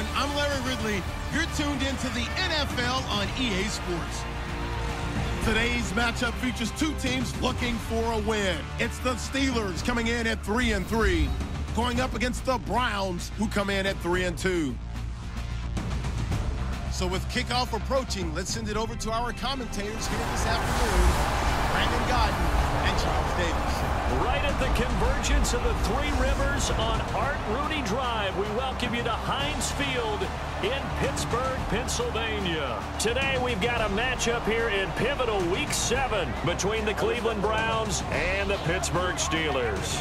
everyone. I'm Larry Ridley. You're tuned into the NFL on EA Sports. Today's matchup features two teams looking for a win. It's the Steelers coming in at 3-3, going up against the Browns, who come in at 3-2. So with kickoff approaching, let's send it over to our commentators here this afternoon, Brandon Godden and Charles Davis. Right at the convergence of the Three Rivers on Art Rooney Drive, we welcome you to Heinz Field in Pittsburgh, Pennsylvania. Today we've got a matchup here in pivotal Week 7 between the Cleveland Browns and the Pittsburgh Steelers.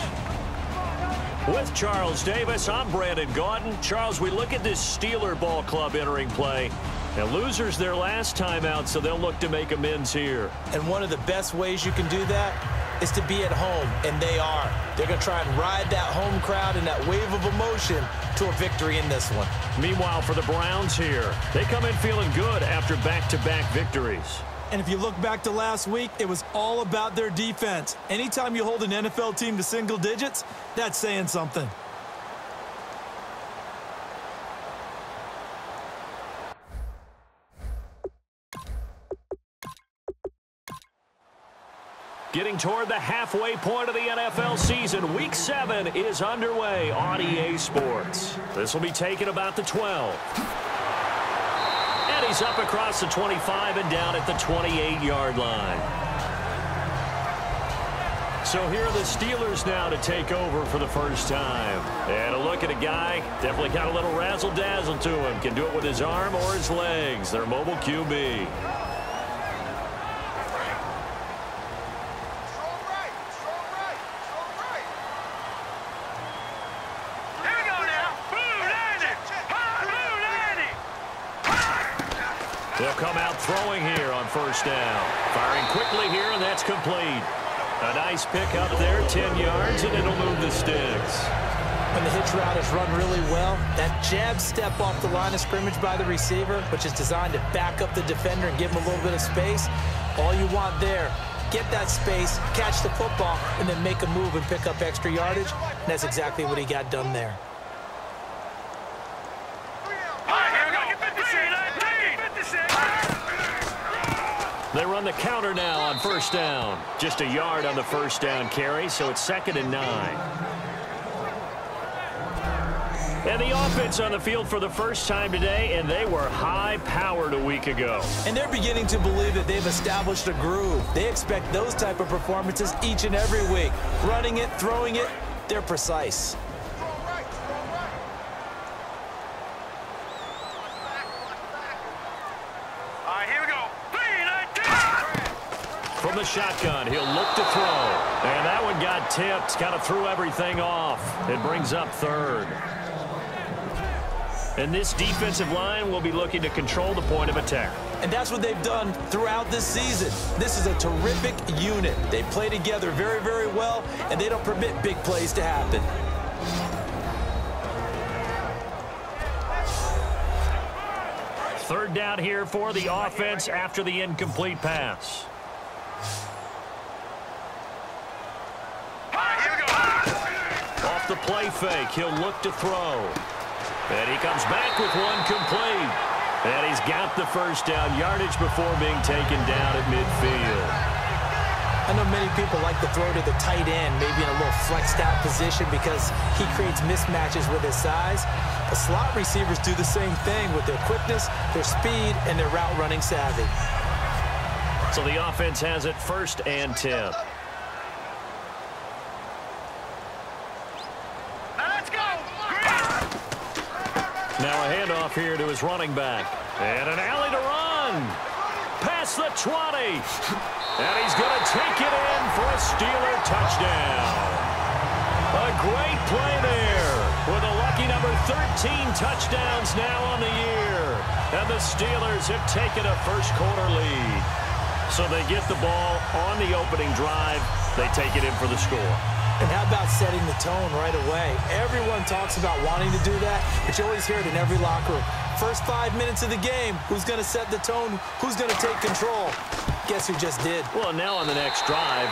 With Charles Davis, I'm Brandon Gaudin. Charles, we look at this Steeler ball club entering play. Now, losers their last time out, so they'll look to make amends here. And one of the best ways you can do that is to be at home, and they are. They're going to try and ride that home crowd and that wave of emotion to a victory in this one. Meanwhile, for the Browns here, they come in feeling good after back-to-back victories. And if you look back to last week, it was all about their defense. Anytime you hold an NFL team to single digits, that's saying something. Getting toward the halfway point of the NFL season, Week 7 is underway on EA Sports. This will be taken about the 12. And he's up across the 25 and down at the 28-yard line. So here are the Steelers now to take over for the first time. And a look at a guy, definitely got a little razzle-dazzle to him. Can do it with his arm or his legs. Their mobile QB. They'll come out throwing here on first down. Firing quickly here, and that's complete. A nice pick up there, 10 yards, and it'll move the sticks. When the hitch route is run really well, that jab step off the line of scrimmage by the receiver, which is designed to back up the defender and give him a little bit of space, all you want there, get that space, catch the football, and then make a move and pick up extra yardage. And that's exactly what he got done there. They run the counter now on first down. Just a yard on the first down carry, so it's 2nd and 9. And the offense on the field for the first time today, and they were high-powered a week ago. And they're beginning to believe that they've established a groove. They expect those type of performances each and every week. Running it, throwing it, they're precise. From the shotgun, he'll look to throw. And that one got tipped, kind of threw everything off. It brings up 3rd. And this defensive line will be looking to control the point of attack. And that's what they've done throughout this season. This is a terrific unit. They play together very, very well, and they don't permit big plays to happen. Third down here for the offense after the incomplete pass. Off the play fake, he'll look to throw. And he comes back with one complete. And he's got the first down yardage before being taken down at midfield. I know many people like to throw to the tight end, maybe in a little flexed out position because he creates mismatches with his size. The slot receivers do the same thing with their quickness, their speed, and their route running savvy. So the offense has it 1st and 10. Now a handoff here to his running back. And an alley to run. Past the 20. And he's going to take it in for a Steeler touchdown. A great play there with a lucky number 13 touchdowns now on the year. And the Steelers have taken a first-quarter lead. So they get the ball on the opening drive. They take it in for the score. And how about setting the tone right away? Everyone talks about wanting to do that, but you always hear it in every locker room. First 5 minutes of the game, who's going to set the tone? Who's going to take control? Guess who just did? Well, now on the next drive,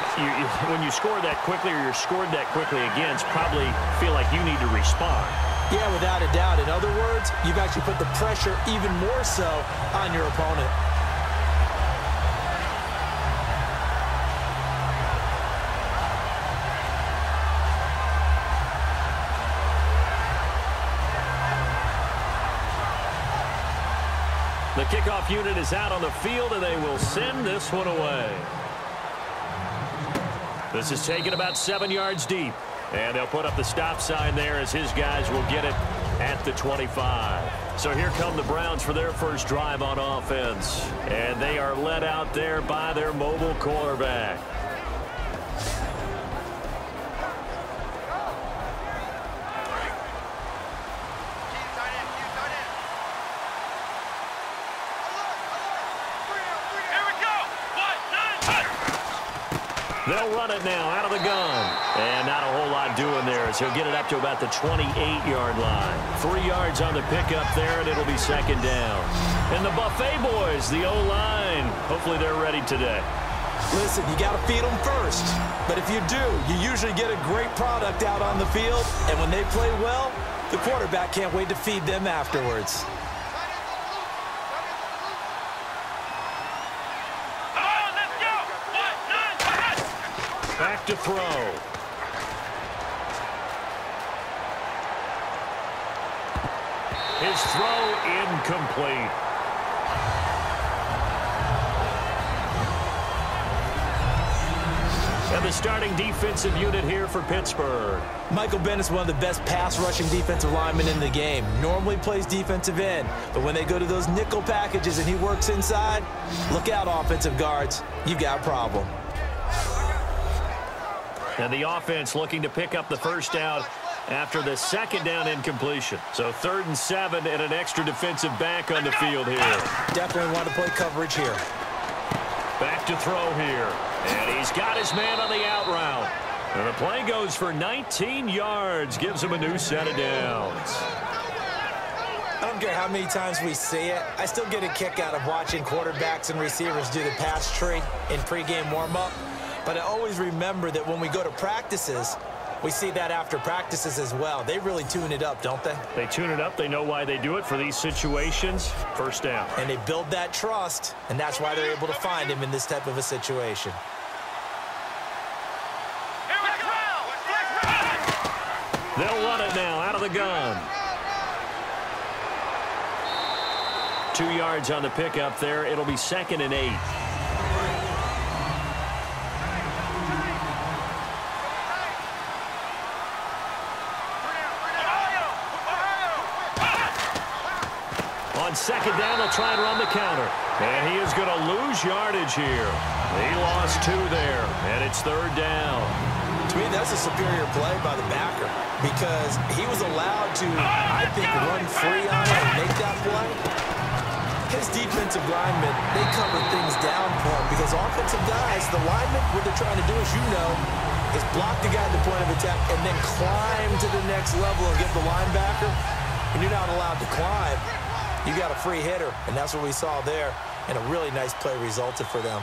when you score that quickly or you're scored that quickly again, it's probably feel like you need to respond. Yeah, without a doubt. In other words, you've actually put the pressure even more so on your opponent. The kickoff unit is out on the field, and they will send this one away. This is taken about 7 yards deep. And they'll put up the stop sign there as his guys will get it at the 25. So here come the Browns for their first drive on offense. And they are led out there by their mobile quarterback. They'll run it now out of the gun. And not a whole lot doing there as he'll get it up to about the 28-yard line. 3 yards on the pickup there, and it'll be second down. And the Buffet boys, the O-line, hopefully they're ready today. Listen, you got to feed them first. But if you do, you usually get a great product out on the field. And when they play well, the quarterback can't wait to feed them afterwards. Back to throw. His throw incomplete. And the starting defensive unit here for Pittsburgh. Michael Bennett's one of the best pass-rushing defensive linemen in the game. Normally plays defensive end, but when they go to those nickel packages and he works inside, look out, offensive guards. You've got a problem. And the offense looking to pick up the first down after the second down incompletion. So 3rd and 7 and an extra defensive back on the field here. Definitely want to play coverage here. Back to throw here. And he's got his man on the out route. And the play goes for 19 yards. Gives him a new set of downs. I don't care how many times we see it. I still get a kick out of watching quarterbacks and receivers do the pass tree in pregame warm-up. But I always remember that when we go to practices, we see that after practices as well. They really tune it up, don't they? They tune it up. They know why they do it for these situations. First down. And they build that trust, and that's why they're able to find him in this type of a situation. They'll run it now out of the gun. 2 yards on the pickup there. It'll be 2nd and 8. On second down, they'll try and run the counter. And he is going to lose yardage here. He lost 2 there, and it's 3rd down. To me, that's a superior play by the backer because he was allowed to, I think, run free on it and make that play. His defensive linemen, they cover things down for him because offensive guys, the linemen, what they're trying to do, as you know, is block the guy at the point of attack and then climb to the next level and get the linebacker. When you're not allowed to climb, you got a free hitter, and that's what we saw there, and a really nice play resulted for them.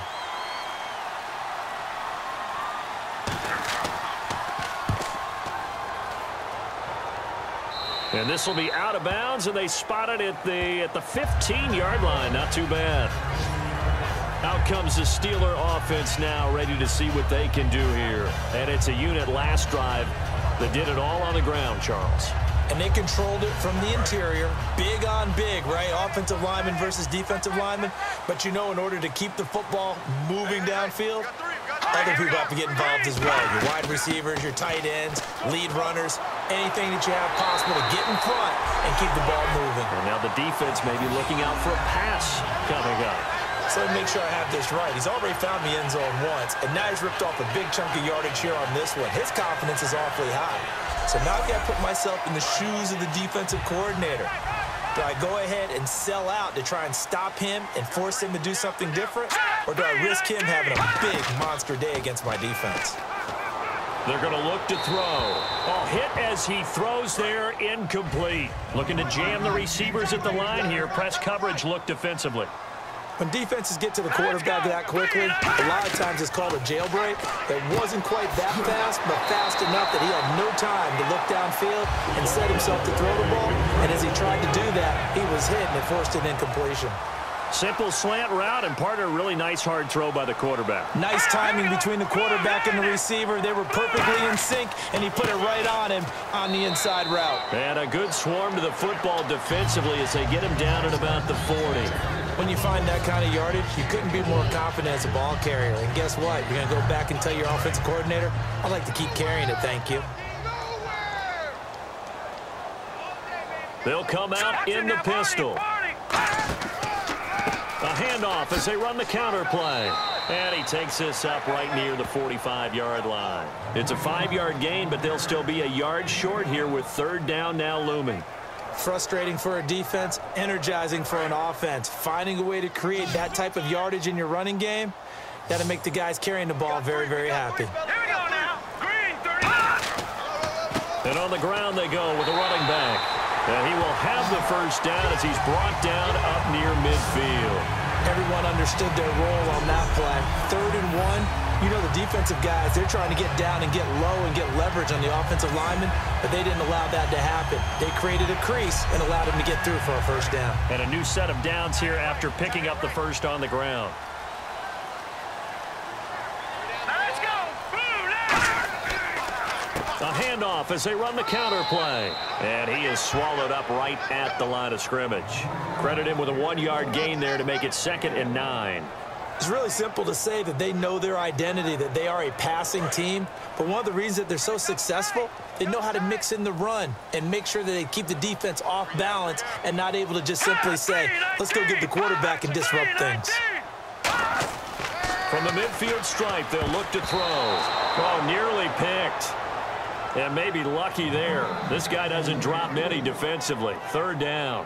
And this will be out of bounds, and they spot it at the 15-yard line. Not too bad. Out comes the Steeler offense now, ready to see what they can do here. And it's a unit last drive that did it all on the ground, Charles. And they controlled it from the interior. Big on big, right? Offensive lineman versus defensive lineman. But you know, in order to keep the football moving downfield, other people have to get involved as well. Your wide receivers, your tight ends, lead runners, anything that you have possible to get in front and keep the ball moving. And now the defense may be looking out for a pass coming up. So let me make sure I have this right. He's already found the end zone once, and now he's ripped off a big chunk of yardage here on this one. His confidence is awfully high. So now I've got to put myself in the shoes of the defensive coordinator. Do I go ahead and sell out to try and stop him and force him to do something different? Or do I risk him having a big monster day against my defense? They're going to look to throw. Oh, hit as he throws there, incomplete. Looking to jam the receivers at the line here. Press coverage look defensively. When defenses get to the quarterback that quickly, a lot of times it's called a jailbreak. It wasn't quite that fast, but fast enough that he had no time to look downfield and set himself to throw the ball. And as he tried to do that, he was hit and it forced an incompletion. Simple slant route and part of a really nice hard throw by the quarterback. Nice timing between the quarterback and the receiver. They were perfectly in sync, and he put it right on him on the inside route. And a good swarm to the football defensively as they get him down at about the 40. When you find that kind of yardage, you couldn't be more confident as a ball carrier. And guess what? You're going to go back and tell your offensive coordinator, I'd like to keep carrying it, thank you. They'll come out in the pistol. A handoff as they run the counter play. And he takes this up right near the 45-yard line. It's a 5-yard gain, but they'll still be a yard short here with third down now looming. Frustrating for a defense, energizing for an offense. Finding a way to create that type of yardage in your running game, that'll make the guys carrying the ball very, very happy. Here we go now. Green, 30. And on the ground they go with a running back. And he will have the first down as he's brought down up near midfield. Everyone understood their role on that play. 3rd and 1. You know the defensive guys, they're trying to get down and get low and get leverage on the offensive lineman, but they didn't allow that to happen. They created a crease and allowed him to get through for a first down. And a new set of downs here after picking up the first on the ground. Let's go. A handoff as they run the counter play. And he is swallowed up right at the line of scrimmage. Credit him with a 1-yard gain there to make it 2nd and 9. It's really simple to say that they know their identity, that they are a passing team. But one of the reasons that they're so successful, they know how to mix in the run and make sure that they keep the defense off balance and not able to just simply say, let's go get the quarterback and disrupt things. From the midfield stripe, they'll look to throw. Oh, nearly picked. And maybe lucky there. This guy doesn't drop many defensively. 3rd down.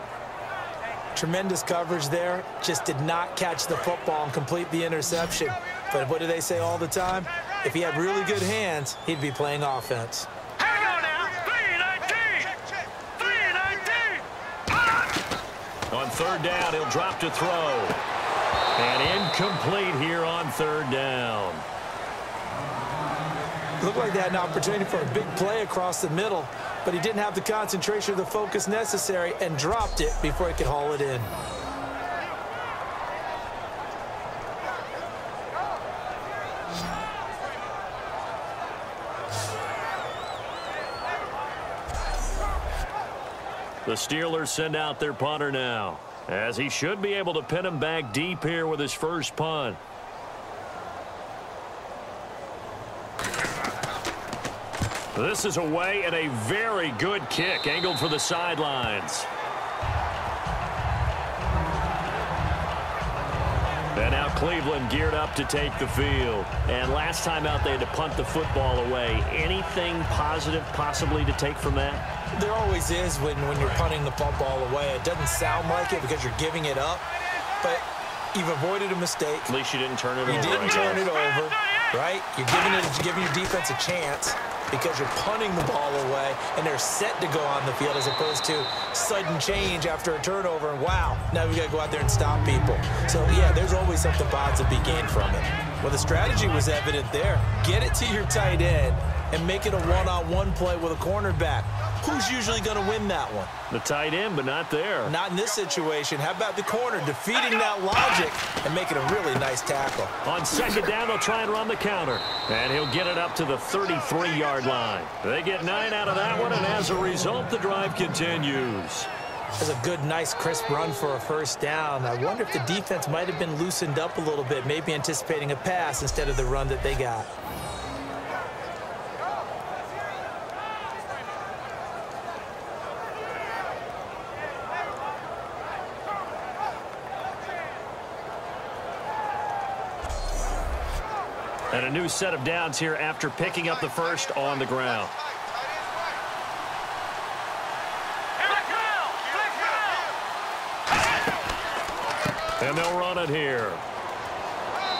Tremendous coverage there. Just did not catch the football and complete the interception. But what do they say all the time? If he had really good hands, he'd be playing offense. Here we go now. 3-19. 3-19. On 3rd down, he'll drop to throw. And incomplete here on 3rd down. Looked like they had an opportunity for a big play across the middle, but he didn't have the concentration or the focus necessary and dropped it before he could haul it in. The Steelers send out their punter now, as he should be able to pin him back deep here with his first punt. This is away and a very good kick, angled for the sidelines. And now Cleveland geared up to take the field. And last time out, they had to punt the football away. Anything positive possibly to take from that? There always is when you're punting the football away. It doesn't sound like it because you're giving it up, but you've avoided a mistake. At least you didn't turn it over. You didn't turn it over, right? You're giving your defense a chance because you're punting the ball away and they're set to go on the field as opposed to sudden change after a turnover and wow, now we got to go out there and stop people. So yeah, there's always something positive to be gained from it. Well, the strategy was evident there. Get it to your tight end and make it a one-on-one play with a cornerback. Who's usually going to win that one? The tight end, but not there. Not in this situation. How about the corner defeating that logic and making a really nice tackle? On 2nd down, they'll try and run the counter. And he'll get it up to the 33-yard line. They get 9 out of that one, and as a result, the drive continues. That's a good, nice, crisp run for a first down. I wonder if the defense might have been loosened up a little bit, maybe anticipating a pass instead of the run that they got. And a new set of downs here after picking up the first on the ground. And they'll run it here.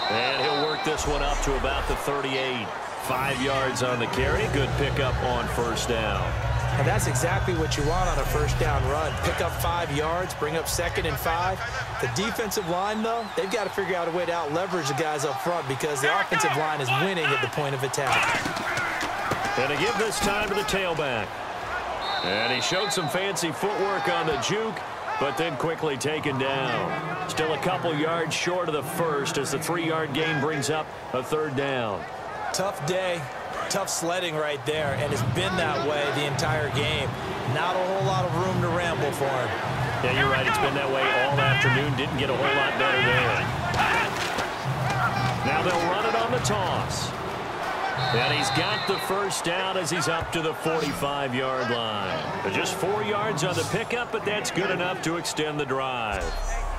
And he'll work this one up to about the 38. 5 yards on the carry. Good pickup on first down. And that's exactly what you want on a first down run. Pick up 5 yards, bring up 2nd and 5. The defensive line, though, they've got to figure out a way to out-leverage the guys up front because the offensive line is winning at the point of attack. And to give this time to the tailback. And he showed some fancy footwork on the juke, but then quickly taken down. Still a couple yards short of the first as the 3-yard gain brings up a 3rd down. Tough day, tough sledding right there, and it's been that way the entire game. Not a whole lot of room to ramble for him. Yeah, you're right. It's been that way all afternoon. Didn't get a whole lot better there. Now they'll run it on the toss. And he's got the first down as he's up to the 45-yard line. Just 4 yards on the pickup, but that's good enough to extend the drive.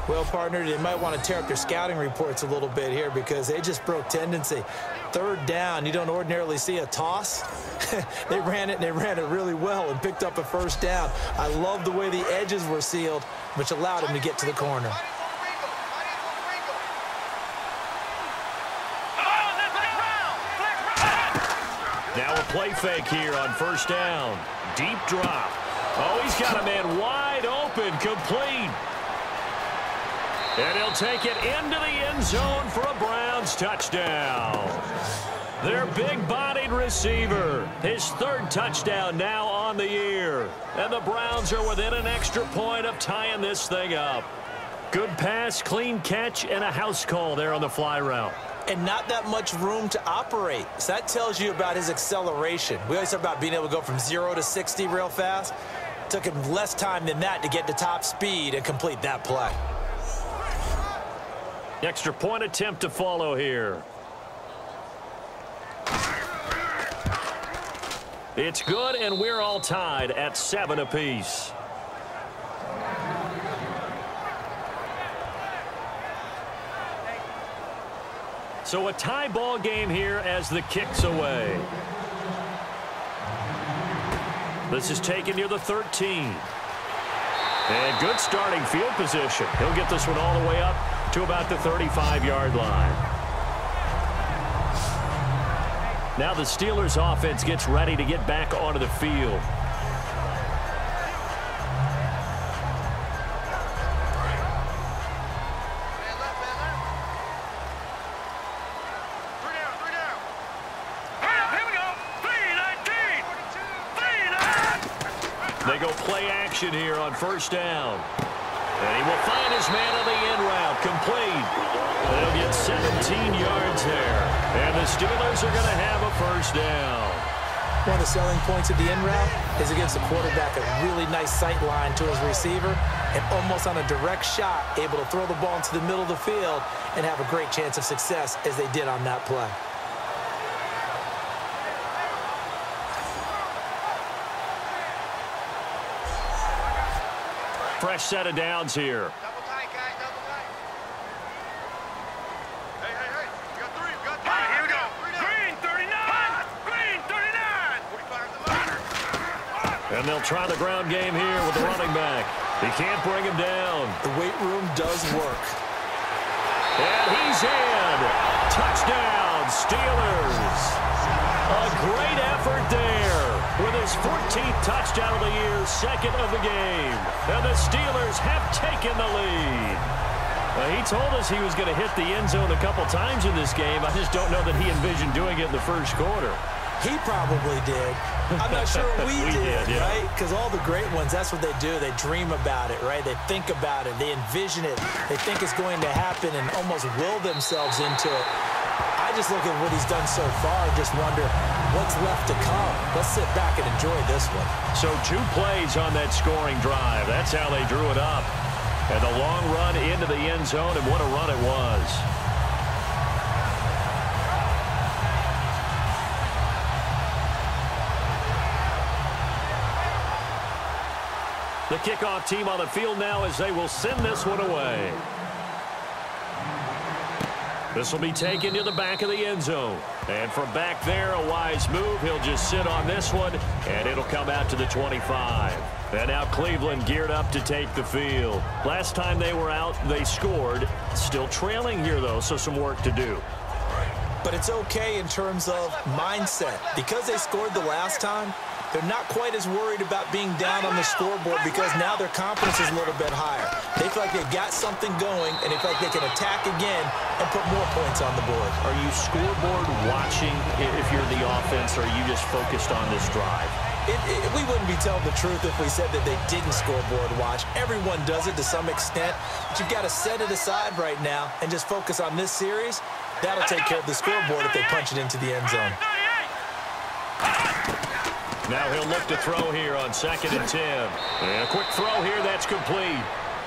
Well, partner, they might want to tear up their scouting reports a little bit here because they just broke tendency. 3rd down, you don't ordinarily see a toss. They ran it, and they ran it really well and picked up a first down. I love the way the edges were sealed, which allowed him to get to the corner. Now a play fake here on first down. Deep drop. Oh, he's got a man wide open, complete. And he'll take it into the end zone for a Browns touchdown. Their big-bodied receiver. His 3rd touchdown now on the year. And the Browns are within an extra point of tying this thing up. Good pass, clean catch, and a house call there on the fly route. And not that much room to operate. So that tells you about his acceleration. We always talk about being able to go from 0 to 60 real fast. It took him less time than that to get to top speed and complete that play. Extra point attempt to follow here. It's good, and we're all tied at 7 apiece. So a tie ball game here as the kick's away. This is taken near the 13. And good starting field position. He'll get this one all the way up to about the 35-yard line. Now the Steelers offense gets ready to get back onto the field. They go play action here on first down. And he will find his man on the in route, complete. They'll get 17 yards there. And the Steelers are going to have a first down. One of the selling points of the in route is it gives the quarterback a really nice sight line to his receiver and almost on a direct shot able to throw the ball into the middle of the field and have a great chance of success as they did on that play. Fresh set of downs here. Double tight, guys, double tight. Hey, hey, hey. We got 3, we got 3. All right, here we go. Green 39. Green 39. 45 the ladder. And they'll try the ground game here with the running back. He can't bring him down. The weight room does work. And he's in. Touchdown, Steelers. A great effort there with his 14th touchdown of the year, 2nd of the game. And the Steelers have taken the lead. He told us he was going to hit the end zone a couple times in this game. I just don't know that he envisioned doing it in the first quarter. He probably did. I'm not sure we did, yeah. right? Because all the great ones, that's what they do. They dream about it, right? They think about it. They envision it. They think it's going to happen and almost will themselves into it. I just look at what he's done so far and just wonder what's left to come. Let's sit back and enjoy this one. So 2 plays on that scoring drive. That's how they drew it up. And the long run into the end zone, and what a run it was. The kickoff team on the field now as they will send this one away. This will be taken to the back of the end zone. And from back there, a wise move. He'll just sit on this one, and it'll come out to the 25. And now Cleveland geared up to take the field. Last time they were out, they scored. Still trailing here, though, so some work to do. But it's okay in terms of mindset. Because they scored the last time, they're not quite as worried about being down on the scoreboard because now their confidence is a little bit higher. They feel like they've got something going, and they feel like they can attack again and put more points on the board. Are you scoreboard watching if you're the offense, or are you just focused on this drive? We wouldn't be telling the truth if we said that they didn't scoreboard watch. Everyone does it to some extent, but you've got to set it aside right now and just focus on this series. That'll take care of the scoreboard if they punch it into the end zone. Now he'll look to throw here on 2nd and 10. And a quick throw here, that's complete.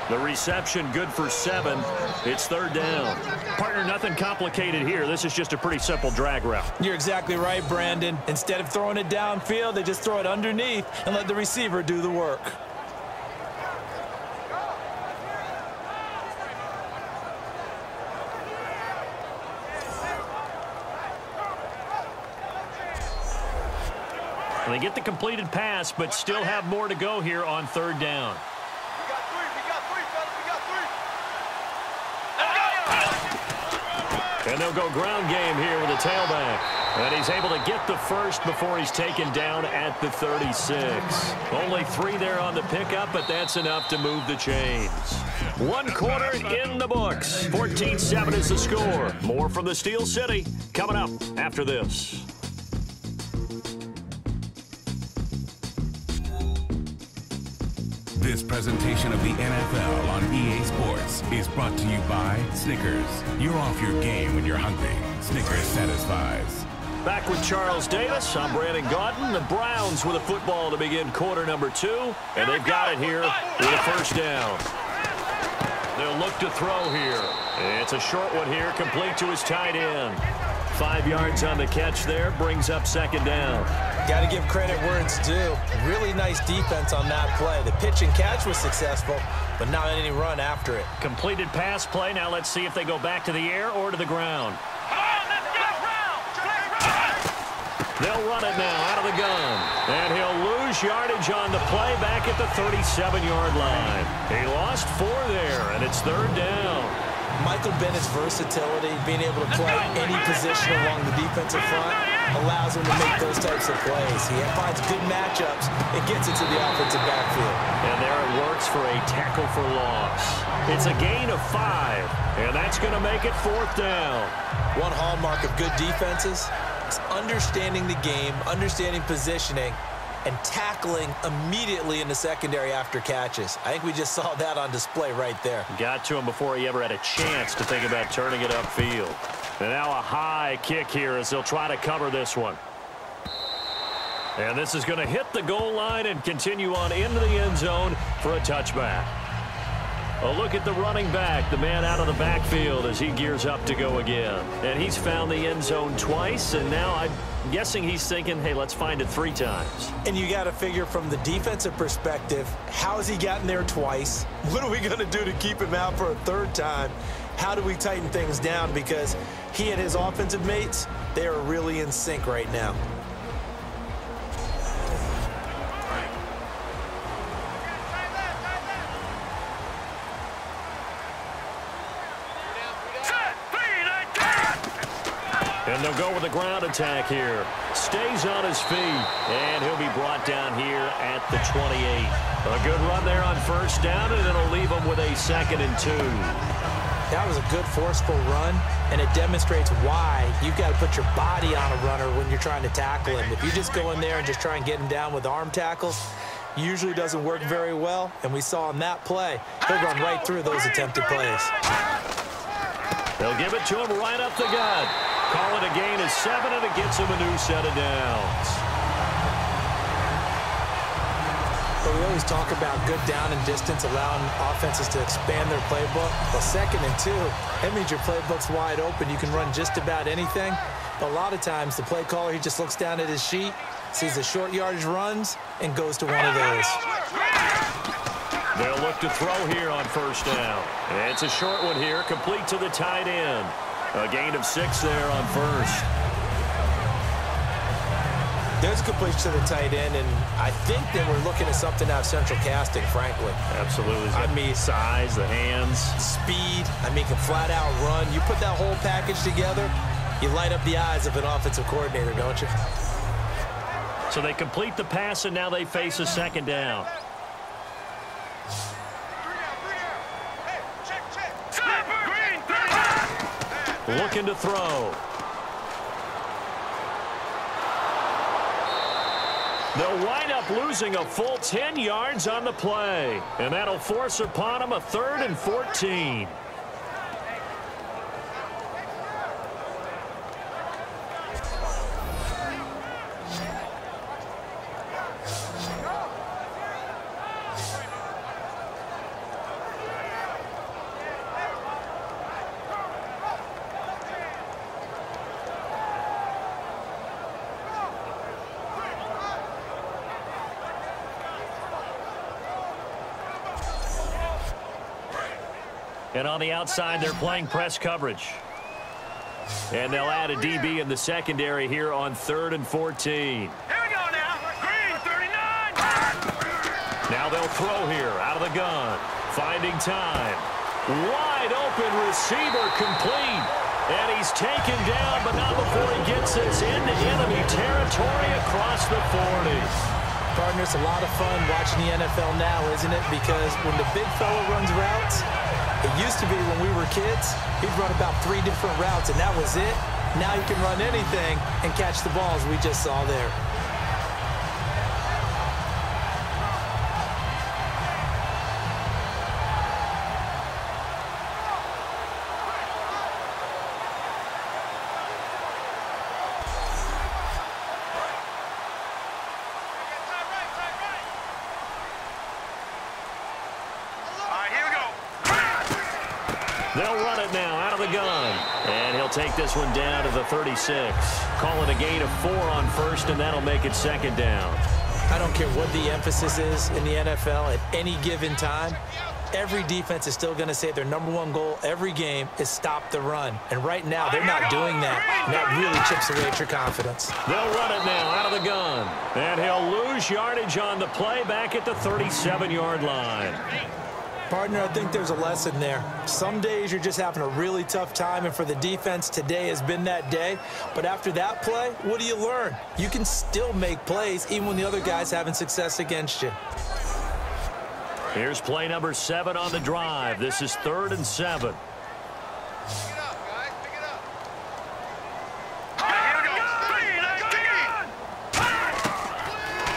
The reception good for 7. It's 3rd down. Partner, nothing complicated here. This is just a pretty simple drag route. You're exactly right, Brandon. Instead of throwing it downfield, they just throw it underneath and let the receiver do the work. They get the completed pass, but still have more to go here on 3rd down. And they'll go ground game here with a tailback. And he's able to get the first before he's taken down at the 36. Only 3 there on the pickup, but that's enough to move the chains. 1 quarter in the books. 14-7 is the score. More from the Steel City coming up after this. This presentation of the NFL on EA Sports is brought to you by Snickers. You're off your game when you're hungry. Snickers satisfies. Back with Charles Davis. I'm Brandon Gaudin. The Browns with a football to begin quarter number 2. And they've got it here with a 1st down. They'll look to throw here. It's a short one here, complete to his tight end. 5 yards on the catch there, brings up 2nd down. Got to give credit where it's due. Really nice defense on that play. The pitch and catch was successful, but not any run after it. Completed pass play. Now let's see if they go back to the air or to the ground. They'll run it now out of the gun. And he'll lose yardage on the play back at the 37-yard line. He lost 4 there, and it's 3rd down. Michael Bennett's versatility, being able to play any position along the defensive front, allows him to make those types of plays. He finds good matchups and gets it to the offensive backfield. And there it works for a tackle for loss. It's a gain of 5, and that's going to make it 4th down. One hallmark of good defenses is understanding the game, understanding positioning, and tackling immediately in the secondary after catches. I think we just saw that on display right there. Got to him before he ever had a chance to think about turning it upfield. And now a high kick here as they'll try to cover this one. And this is going to hit the goal line and continue on into the end zone for a touchback. A look at the running back, the man out of the backfield as he gears up to go again. And he's found the end zone twice, and now I'm guessing he's thinking, hey, let's find it 3 times. And you got to figure from the defensive perspective, how has he gotten there twice? What are we going to do to keep him out for a 3rd time? How do we tighten things down? Because he and his offensive mates, they are really in sync right now. And they'll go with a ground attack here. Stays on his feet, and he'll be brought down here at the 28. A good run there on 1st down, and it'll leave him with a 2nd and 2. That was a good forceful run, and it demonstrates why you've got to put your body on a runner when you're trying to tackle him. If you just go in there and just try and get him down with arm tackles, usually doesn't work very well, and we saw in that play, he'll run right through those attempted plays. They'll give it to him right up the gut. Call it a gain of 7, and it gets him a new set of downs. But we always talk about good down and distance, allowing offenses to expand their playbook. Well, 2nd and 2, that means your playbook's wide open. You can run just about anything. But a lot of times, the play caller, he just looks down at his sheet, sees the short yardage runs, and goes to one of those. They'll look to throw here on 1st down. It's a short one here, complete to the tight end. A gain of 6 there on 1st. There's a completion to the tight end, and I think that we're looking at something out of central casting, frankly. Absolutely. I mean, size, the hands. Speed. I mean, can flat out run. You put that whole package together, you light up the eyes of an offensive coordinator, don't you? So they complete the pass, and now they face a second down. Looking to throw. They'll wind up losing a full 10 yards on the play, and that'll force upon them a 3rd and 14. And on the outside, they're playing press coverage. And they'll add a DB in the secondary here on 3rd and 14. Here we go now. Green, 39. Now they'll throw here out of the gun. Finding time. Wide open receiver complete. And he's taken down, but not before he gets this into enemy territory across the 40. Partner, it's a lot of fun watching the NFL now, isn't it? Because when the big fella runs routes, it used to be when we were kids, he'd run about 3 different routes, and that was it. Now he can run anything and catch the balls we just saw there. They'll run it now out of the gun. And he'll take this one down to the 36. Call it a gain of 4 on first, and that'll make it second down. I don't care what the emphasis is in the NFL at any given time. Every defense is still going to say their #1 goal every game is stop the run. And right now, they're not doing that. And that really chips away at your confidence. They'll run it now out of the gun. And he'll lose yardage on the play back at the 37-yard line. Partner, I think there's a lesson there. Some days you're just having a really tough time, and for the defense, today has been that day. But after that play, what do you learn? You can still make plays even when the other guy's having success against you. Here's play number 7 on the drive. This is 3rd and 7.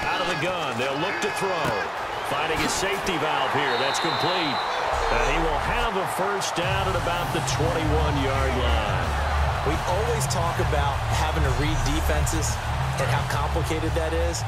Out of the gun, they'll look to throw. Finding his safety valve here. That's complete. And he will have a first down at about the 21-yard line. We always talk about having to read defenses and how complicated that is.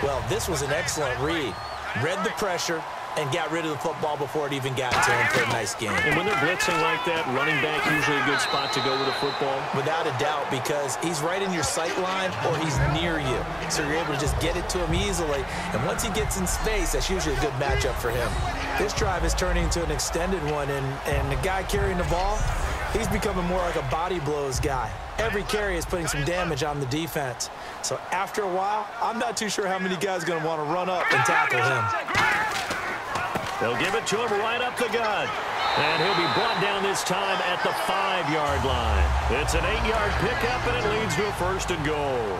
Well, this was an excellent read. Read the pressure and got rid of the football before it even got to him for a nice game. And when they're blitzing like that, running back usually a good spot to go with a football? Without a doubt, because he's right in your sight line or he's near you. So you're able to just get it to him easily. And once he gets in space, that's usually a good matchup for him. This drive is turning into an extended one, and the guy carrying the ball, he's becoming more like a body blows guy. Every carry is putting some damage on the defense. So after a while, I'm not too sure how many guys are going to want to run up and tackle him. They'll give it to him right up the gut. And he'll be brought down this time at the 5-yard line. It's an 8-yard pickup, and it leads to a 1st and goal.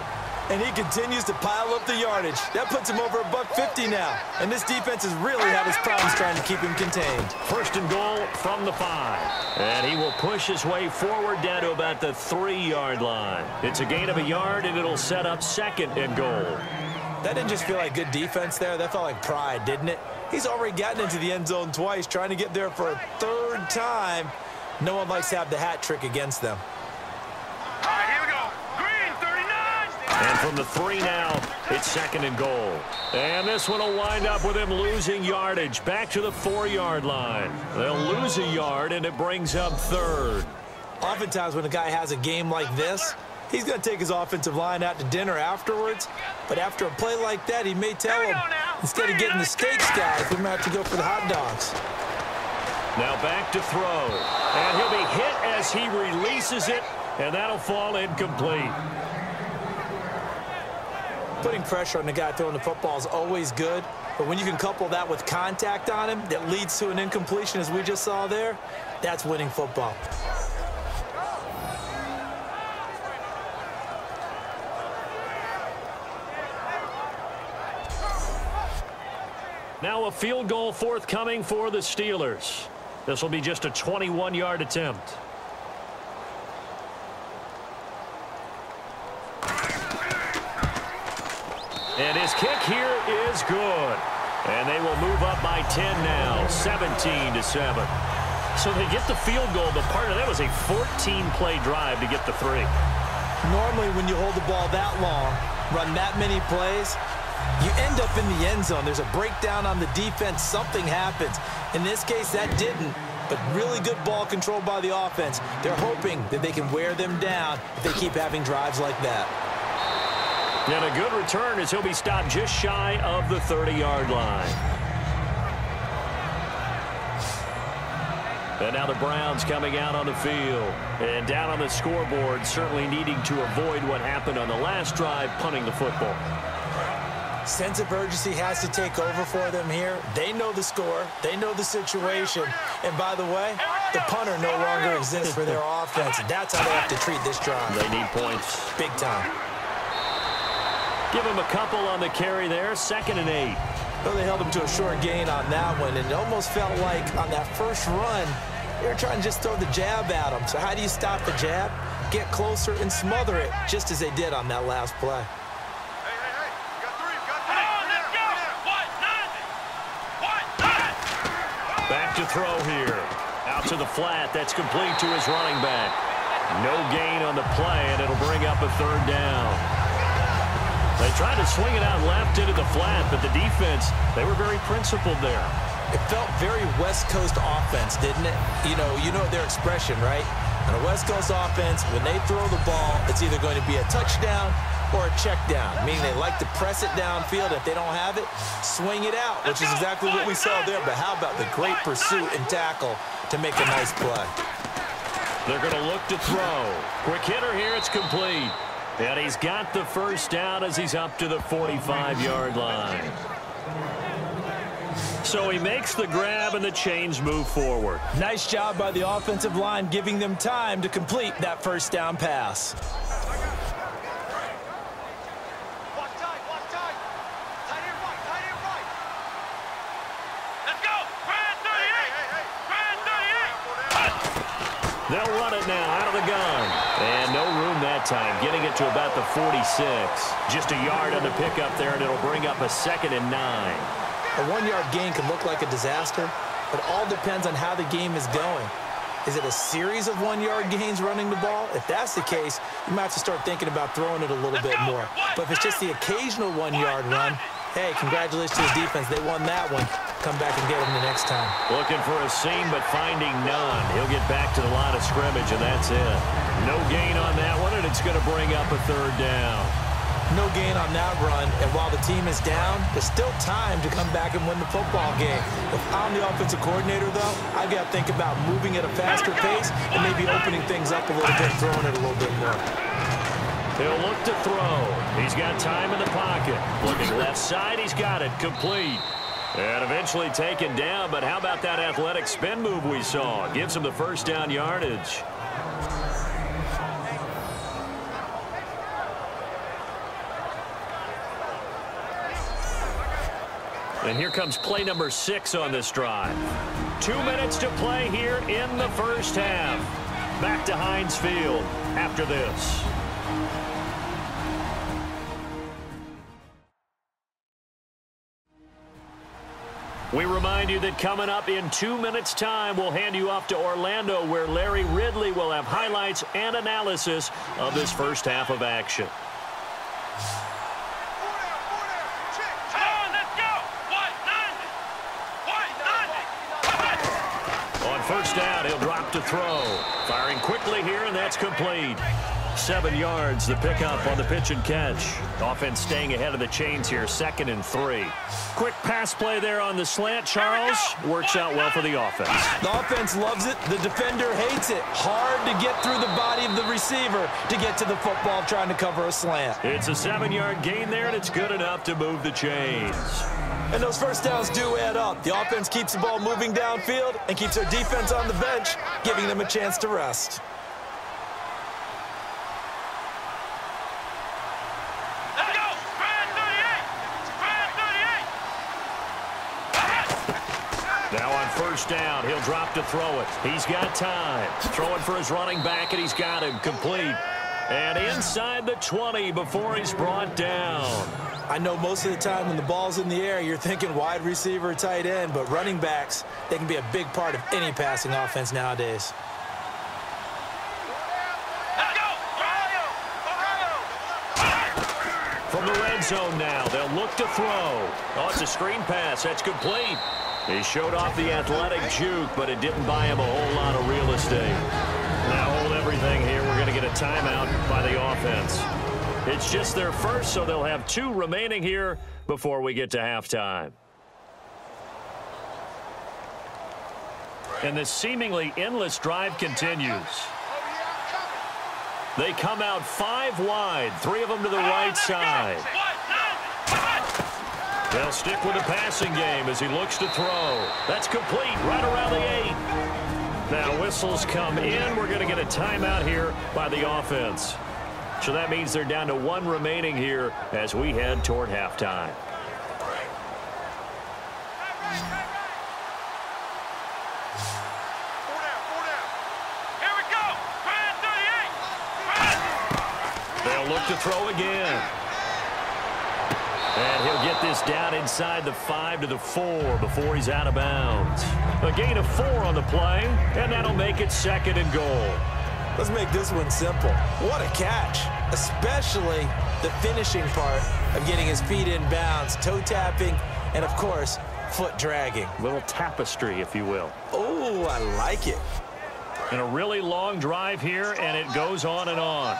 And he continues to pile up the yardage. That puts him over $150 now. And this defense has really had its problems trying to keep him contained. 1st and goal from the 5. And he will push his way forward down to about the 3-yard line. It's a gain of a yard, and it'll set up 2nd and goal. That didn't just feel like good defense there. That felt like pride, didn't it? He's already gotten into the end zone twice, trying to get there for a 3rd time. No one likes to have the hat trick against them. All right, here we go. Green, 39. And from the 3 now, it's 2nd and goal. And this one will wind up with him losing yardage back to the 4-yard line. They'll lose a yard, and it brings up 3rd. Oftentimes when a guy has a game like this, he's going to take his offensive line out to dinner afterwards. But after a play like that, he may tell him, instead of getting the steaks, guys, we might have to go for the hot dogs. Now back to throw. And he'll be hit as he releases it, and that'll fall incomplete. Putting pressure on the guy throwing the football is always good. But when you can couple that with contact on him that leads to an incompletion, as we just saw there, that's winning football. Now a field goal forthcoming for the Steelers. This will be just a 21-yard attempt. And his kick here is good. And they will move up by 10 now, 17-7. So they get the field goal, but part of that was a 14-play drive to get the 3. Normally, when you hold the ball that long, run that many plays, you end up in the end zone. There's a breakdown on the defense. Something happens. In this case, that didn't. But really good ball control by the offense. They're hoping that they can wear them down if they keep having drives like that. And a good return as he'll be stopped just shy of the 30-yard line. And now the Browns coming out on the field. And down on the scoreboard, certainly needing to avoid what happened on the last drive, punting the football. Sense of urgency has to take over for them here. They know the score. They know the situation. And by the way, the punter no longer exists for their offense. And that's how they have to treat this drive. They need points. Big time. Give him a couple on the carry there. 2nd and 8. Well, they held him to a short gain on that one. And it almost felt like on that first run, they were trying to just throw the jab at him. So how do you stop the jab? Get closer and smother it, just as they did on that last play. Back to throw here. Out to the flat. That's complete to his running back. No gain on the play, and it'll bring up a 3rd down. They tried to swing it out left into the flat, but the defense, they were very principled there. It felt very West Coast offense, didn't it? You know their expression, right? On a West Coast offense, when they throw the ball, it's either going to be a touchdown or a check down, meaning they like to press it downfield. If they don't have it, swing it out, which is exactly what we saw there. But how about the great pursuit and tackle to make a nice play? They're going to look to throw. Quick hitter here, it's complete. And he's got the first down as he's up to the 45-yard line. So he makes the grab and the chains move forward. Nice job by the offensive line, giving them time to complete that first down pass. They'll run it now out of the gun. And no room that time, getting it to about the 46. Just a yard on the pickup there, and it'll bring up a 2nd and 9. A 1-yard gain can look like a disaster, but it all depends on how the game is going. Is it a series of 1-yard gains running the ball? If that's the case, you might have to start thinking about throwing it a little bit more. But if it's just the occasional 1-yard run, hey, congratulations to the defense. They won that one. Come back and get them the next time. Looking for a seam, but finding none. He'll get back to the line of scrimmage, and that's it. No gain on that one, and it's going to bring up a 3rd down. No gain on that run, and while the team is down, there's still time to come back and win the football game. If I'm the offensive coordinator, though, I've got to think about moving at a faster pace and maybe opening things up a little bit, throwing it a little bit more. He'll look to throw. He's got time in the pocket. Looking left side, he's got it. Complete. And eventually taken down, but how about that athletic spin move we saw? Gives him the first down yardage. And here comes play number 6 on this drive. 2 minutes to play here in the first half. Back to Heinz Field after this. We remind you that coming up in 2 minutes' time, we'll hand you off to Orlando, where Larry Ridley will have highlights and analysis of this first half of action. On first down, he'll drop to throw. Firing quickly here, and that's complete. 7 yards, the pickup on the pitch and catch. Offense staying ahead of the chains here, 2nd and 3. Quick pass play there on the slant, Charles. Works out well for the offense. The offense loves it. The defender hates it. Hard to get through the body of the receiver to get to the football trying to cover a slant. It's a 7-yard gain there, and it's good enough to move the chains. And those first downs do add up. The offense keeps the ball moving downfield and keeps their defense on the bench, giving them a chance to rest. first down. He'll drop to throw it. He's got time. Throwing for his running back, and he's got him complete. And inside the 20 before he's brought down. I know most of the time when the ball's in the air, you're thinking wide receiver, tight end, but running backs, they can be a big part of any passing offense nowadays. From the red zone now, they'll look to throw. Oh, it's a screen pass. That's complete. He showed off the athletic juke, but it didn't buy him a whole lot of real estate. Now hold everything here. We're going to get a timeout by the offense. It's just their first, so they'll have 2 remaining here before we get to halftime. And this seemingly endless drive continues. They come out 5 wide, 3 of them to the right side. They'll stick with the passing game as he looks to throw. That's complete right around the 8. Now whistles come in. We're going to get a timeout here by the offense. So that means they're down to 1 remaining here as we head toward halftime. They'll look to throw again. And he'll get this down inside the 5 to the 4 before he's out of bounds. A gain of 4 on the play, and that'll make it 2nd and goal. Let's make this one simple. What a catch, especially the finishing part of getting his feet in bounds, toe tapping, and, of course, foot dragging. A little tapestry, if you will. Oh, I like it. And a really long drive here, and it goes on and on.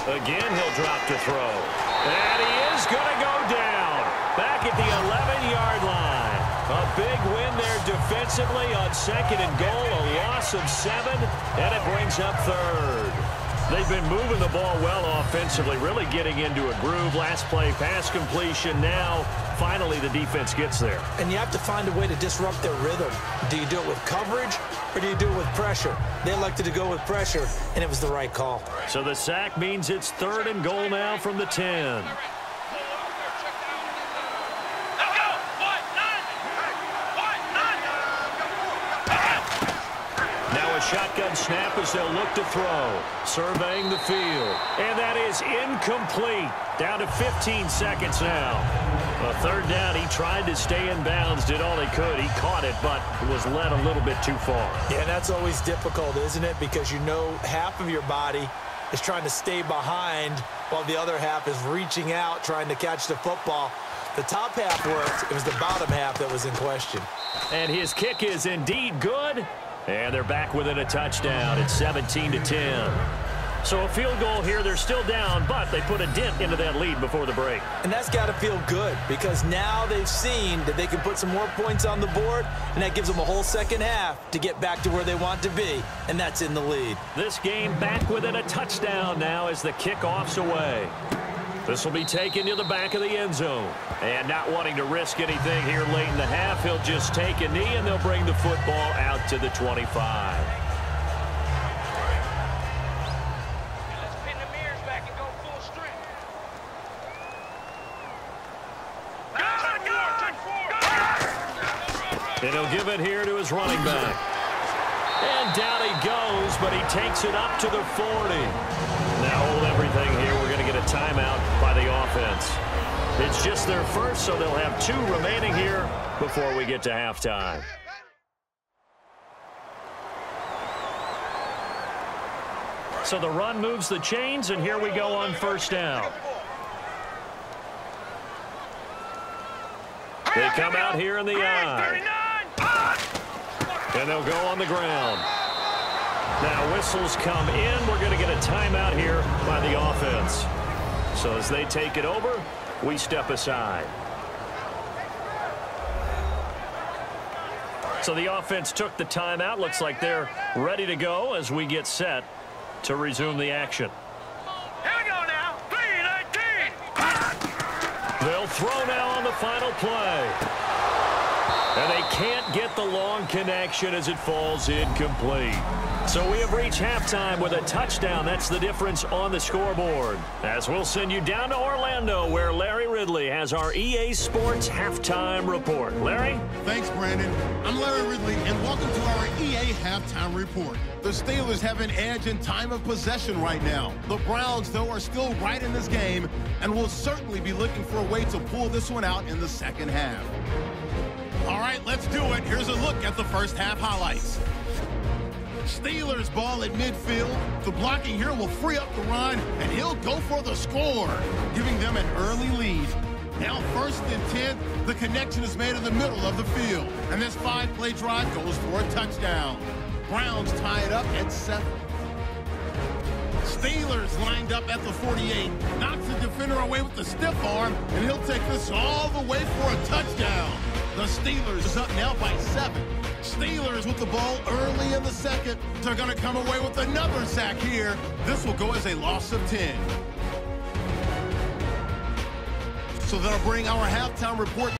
Again, he'll drop to throw. And he is going to go down. Back at the 11-yard line. A big win there defensively on 2nd and goal. A loss of 7, and it brings up 3rd. They've been moving the ball well offensively, really getting into a groove. Last play, pass completion. Now, finally, the defense gets there. And you have to find a way to disrupt their rhythm. Do you do it with coverage, or do you do it with pressure? They elected to go with pressure, and it was the right call. So the sack means it's 3rd and goal now from the 10. Shotgun snap as they'll look to throw. Surveying the field. And that is incomplete. Down to 15 seconds now. A 3rd down. He tried to stay in bounds. Did all he could. He caught it, but was led a little bit too far. Yeah, that's always difficult, isn't it? Because you know half of your body is trying to stay behind while the other half is reaching out, trying to catch the football. The top half worked. It was the bottom half that was in question. And his kick is indeed good. And they're back within a touchdown. It's 17-10. So a field goal here. They're still down, but they put a dent into that lead before the break. And that's got to feel good because now they've seen that they can put some more points on the board, and that gives them a whole 2nd half to get back to where they want to be, and that's in the lead. This game back within a touchdown now as the kickoff's away. This will be taken to the back of the end zone. And not wanting to risk anything here late in the half, he'll just take a knee, and they'll bring the football out to the 25. Let's pin the mirrors back and go full strength. And he'll give it here to his running back. And down he goes, but he takes it up to the 40. Now hold everything here. We're going to get a timeout by the offense. It's just their first, so they'll have 2 remaining here before we get to halftime. So the run moves the chains, and here we go on 1st down. They come out here in the eye. And they'll go on the ground. Now whistles come in. We're going to get a timeout here by the offense. So as they take it over, we step aside. So the offense took the timeout. Looks like they're ready to go as we get set to resume the action. Here we go now. 3-19. They'll throw now on the final play. And they can't get the long connection as it falls incomplete. So we have reached halftime with a touchdown. That's the difference on the scoreboard. As we'll send you down to Orlando, where Larry Ridley has our EA Sports Halftime Report. Larry? Thanks, Brandon. I'm Larry Ridley, and welcome to our EA Halftime Report. The Steelers have an edge in time of possession right now. The Browns, though, are still right in this game and will certainly be looking for a way to pull this one out in the second half. All right, let's do it. Here's a look at the first half highlights. Steelers ball at midfield. The blocking here will free up the run, and he'll go for the score, giving them an early lead. Now 1st and 10, the connection is made in the middle of the field, and this 5-play drive goes for a touchdown. Browns tie it up at 7. Steelers lined up at the 48. Knocks the defender away with the stiff arm, and he'll take this all the way for a touchdown. The Steelers is up now by 7. Steelers with the ball early in the second. They're going to come away with another sack here. This will go as a loss of 10. So that'll bring our halftime report